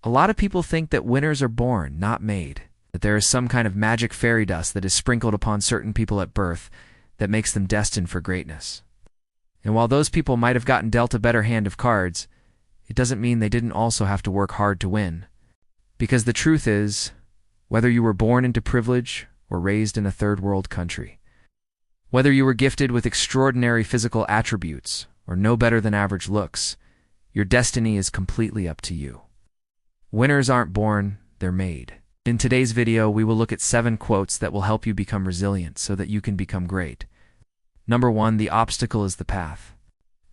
A lot of people think that winners are born, not made, that there is some kind of magic fairy dust that is sprinkled upon certain people at birth that makes them destined for greatness. And while those people might have gotten dealt a better hand of cards, it doesn't mean they didn't also have to work hard to win. Because the truth is, whether you were born into privilege or raised in a third world country, whether you were gifted with extraordinary physical attributes or no better than average looks, your destiny is completely up to you. Winners aren't born, they're made. In today's video, we will look at 7 quotes that will help you become resilient so that you can become great. Number 1, the obstacle is the path.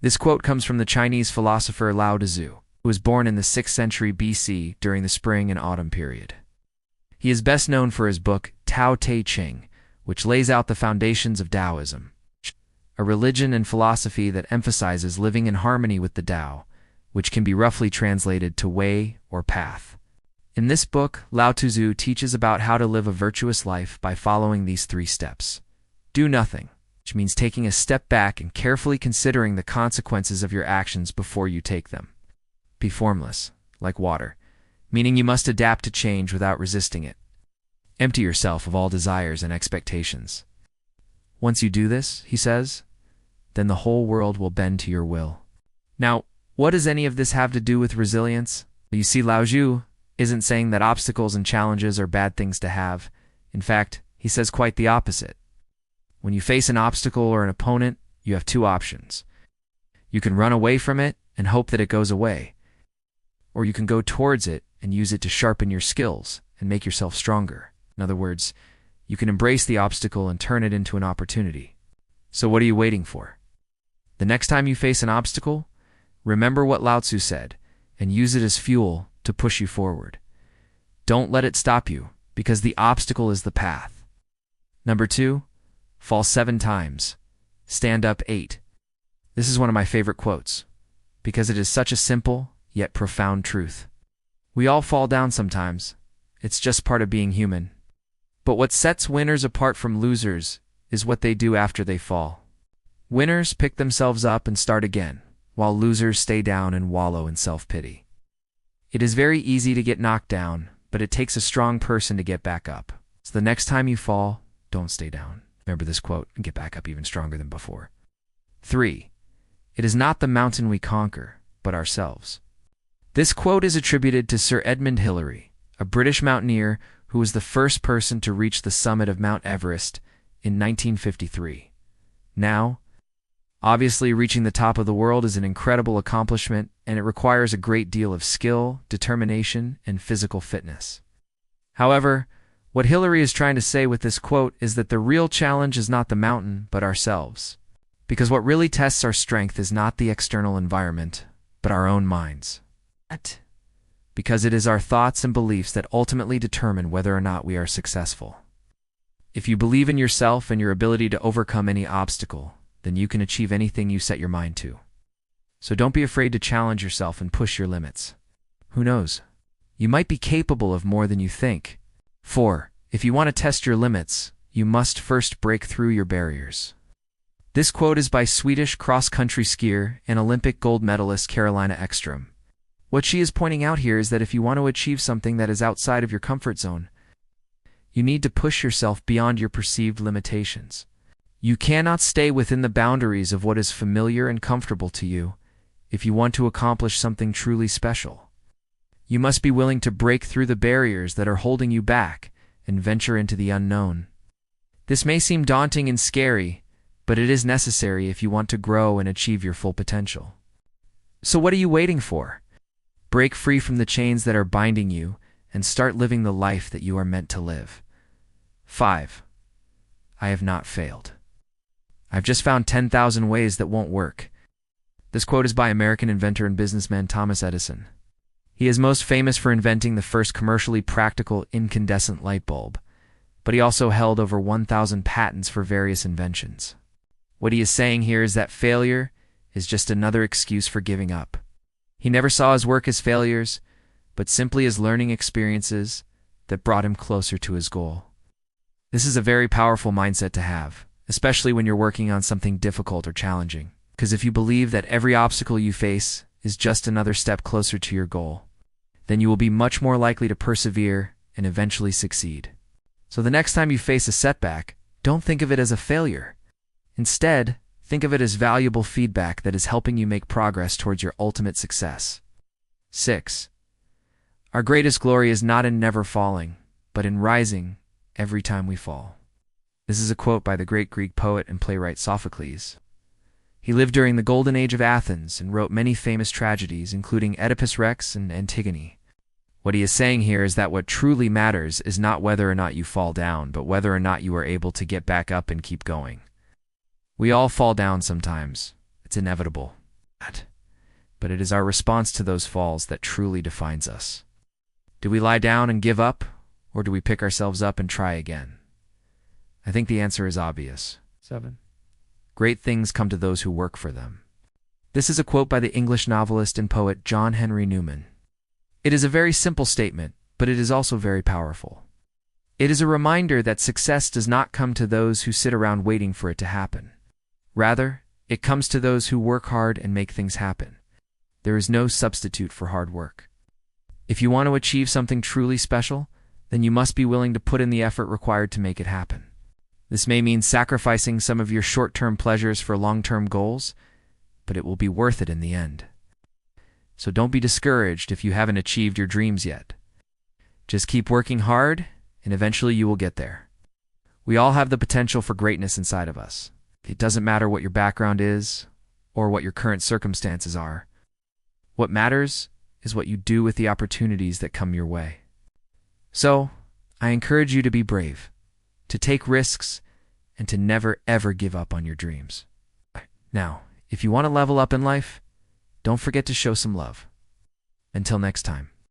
This quote comes from the Chinese philosopher Lao Tzu, who was born in the 6th century BC during the spring and autumn period. He is best known for his book, Tao Te Ching, which lays out the foundations of Taoism, a religion and philosophy that emphasizes living in harmony with the Tao, which can be roughly translated to way or path. In this book, Lao Tzu teaches about how to live a virtuous life by following these 3 steps. Do nothing, which means taking a step back and carefully considering the consequences of your actions before you take them. Be formless, like water, meaning you must adapt to change without resisting it. Empty yourself of all desires and expectations. Once you do this, he says, then the whole world will bend to your will. Now, what does any of this have to do with resilience? You see, Lao Tzu isn't saying that obstacles and challenges are bad things to have. In fact, he says quite the opposite. When you face an obstacle or an opponent, you have 2 options. You can run away from it and hope that it goes away, or you can go towards it and use it to sharpen your skills and make yourself stronger. In other words, you can embrace the obstacle and turn it into an opportunity. So what are you waiting for? The next time you face an obstacle, remember what Lao Tzu said and use it as fuel to push you forward. Don't let it stop you, because the obstacle is the path. Number 2, fall 7 times, stand up 8. This is one of my favorite quotes, because it is such a simple yet profound truth. We all fall down sometimes. It's just part of being human. But what sets winners apart from losers is what they do after they fall. Winners pick themselves up and start again, while losers stay down and wallow in self-pity. It is very easy to get knocked down, but it takes a strong person to get back up. So the next time you fall, don't stay down. Remember this quote and get back up even stronger than before. 3, it is not the mountain we conquer, but ourselves. This quote is attributed to Sir Edmund Hillary, a British mountaineer who was the first person to reach the summit of Mount Everest in 1953. Now, obviously reaching the top of the world is an incredible accomplishment, and it requires a great deal of skill, determination, and physical fitness. However, what Hillary is trying to say with this quote is that the real challenge is not the mountain, but ourselves. Because what really tests our strength is not the external environment, but our own minds. Because it is our thoughts and beliefs that ultimately determine whether or not we are successful. If you believe in yourself and your ability to overcome any obstacle, then you can achieve anything you set your mind to. So don't be afraid to challenge yourself and push your limits. Who knows? You might be capable of more than you think. 4, if you want to test your limits, you must first break through your barriers. This quote is by Swedish cross-country skier and Olympic gold medalist Carolina Ekström. What she is pointing out here is that if you want to achieve something that is outside of your comfort zone, you need to push yourself beyond your perceived limitations. You cannot stay within the boundaries of what is familiar and comfortable to you if you want to accomplish something truly special. You must be willing to break through the barriers that are holding you back and venture into the unknown. This may seem daunting and scary, but it is necessary if you want to grow and achieve your full potential. So what are you waiting for? Break free from the chains that are binding you and start living the life that you are meant to live. 5, I have not failed. I've just found 10,000 ways that won't work. This quote is by American inventor and businessman Thomas Edison. He is most famous for inventing the first commercially practical incandescent light bulb, but he also held over 1,000 patents for various inventions. What he is saying here is that failure is just another excuse for giving up. He never saw his work as failures, but simply as learning experiences that brought him closer to his goal. This is a very powerful mindset to have, especially when you're working on something difficult or challenging, because if you believe that every obstacle you face is just another step closer to your goal, then you will be much more likely to persevere and eventually succeed. So the next time you face a setback, don't think of it as a failure. Instead, think of it as valuable feedback that is helping you make progress towards your ultimate success. 6. Our greatest glory is not in never falling, but in rising every time we fall. This is a quote by the great Greek poet and playwright Sophocles. He lived during the golden age of Athens and wrote many famous tragedies, including Oedipus Rex and Antigone. What he is saying here is that what truly matters is not whether or not you fall down, but whether or not you are able to get back up and keep going. We all fall down sometimes. It's inevitable. But it is our response to those falls that truly defines us. Do we lie down and give up, or do we pick ourselves up and try again? I think the answer is obvious. 7. Great things come to those who work for them. This is a quote by the English novelist and poet John Henry Newman. It is a very simple statement, but it is also very powerful. It is a reminder that success does not come to those who sit around waiting for it to happen. Rather, it comes to those who work hard and make things happen. There is no substitute for hard work. If you want to achieve something truly special, then you must be willing to put in the effort required to make it happen. This may mean sacrificing some of your short-term pleasures for long-term goals, but it will be worth it in the end. So don't be discouraged if you haven't achieved your dreams yet. Just keep working hard, and eventually you will get there. We all have the potential for greatness inside of us. It doesn't matter what your background is or what your current circumstances are. What matters is what you do with the opportunities that come your way. So, I encourage you to be brave, to take risks, and to never ever give up on your dreams. Now, if you want to level up in life, don't forget to show some love. Until next time.